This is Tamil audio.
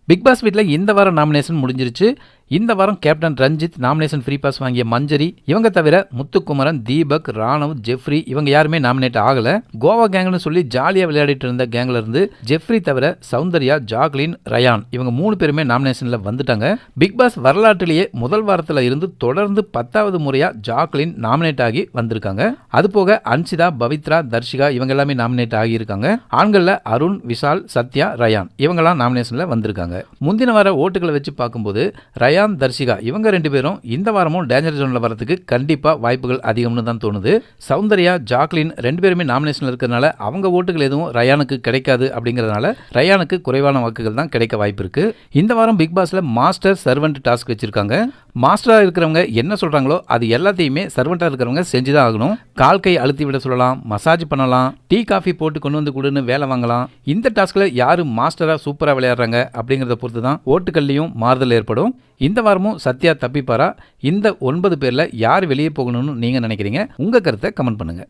பிக் பாஸ் வீட்டில் இந்த வாரம் நாமினேஷன் முடிஞ்சிருச்சு. இந்த வாரம் captain Ranjith nomination free pass வாங்கிய மஞ்சரி, இவங்க தவிர முத்துக்குமரன், தீபக், ராணவ், ஜெஃப்ரி இவங்க யாருமே நாமினேட் ஆகல. கோவா கேங்னு சொல்லி ஜாலியாக விளையாடிட்டு இருந்த கேங்ல இருந்து ஜெஃப்ரி தவிர சௌந்தர்யா, ஜாக்லின், ரயான் இவங்க 3 பேருமே நாமினேஷன்ல வந்துட்டாங்க. பிக் பாஸ் வரலாற்றிலேயே முதல் வாரத்தில் இருந்து தொடர்ந்து 10வது முறையா ஜாக்லின் நாமினேட் ஆகி வந்திருக்காங்க. அது போக அன்சிதா, பவித்ரா, தர்ஷிகா இவங்க எல்லாமே நாமினேட் ஆகியிருக்காங்க. ஆண்கள்ல அருண், விஷால், சத்யா, ரயான் இவங்கெல்லாம் நாமினேஷன்ல வந்திருக்காங்க. முந்தின வார ஓட்டுகளை வச்சு பார்க்கும்போது ரயான், தர்ஷிகா இவங்க 2 பேரும் இந்த வாரமும் டேஞ்சர் ஜோன்ல வரதுக்கு கண்டிப்பா வாய்ப்புகள் அதிகம்னு தான் தோணுது. சௌந்தர்யா, ஜாக்லின் 2 பேருமே நாமினேஷன்ல இருக்கிறதுனால அவங்க ஓட்டுகள் எதுவும் ரயானுக்கு கிடைக்காது. அப்படிங்கிறதுனால ரயானுக்கு குறைவான வாக்குகள் தான் கிடைக்க வாய்ப்பு இருக்கு. இந்த வாரம் பிக் பாஸ்ல மாஸ்டர் சர்வெண்ட் டாஸ்க் வச்சிருக்காங்க. மாஸ்டரா இருக்கிறவங்க என்ன சொல்றாங்களோ அது எல்லாத்தையுமே சர்வெண்டா இருக்கிறவங்க செஞ்சுதான் ஆகணும். கால் கை அழுத்தி விட சொல்லலாம், மசாஜ் பண்ணலாம், டீ காஃபி போட்டு கொண்டு வந்து கொடுன்னு வேலை வாங்கலாம். இந்த டாஸ்க்ல யாரு மாஸ்டரா சூப்பரா விளையாடுறாங்க அப்படிங்கறத பொறுத்து தான் ஓட்டுகள்லையும் மாறுதல் ஏற்படும். இந்த வாரமும் சத்யா தப்பிப்பாரா? இந்த 9 பேர்ல யார் வெளியே போகணும்னு நீங்க நினைக்கிறீங்க? உங்க கருத்தை கமெண்ட் பண்ணுங்க.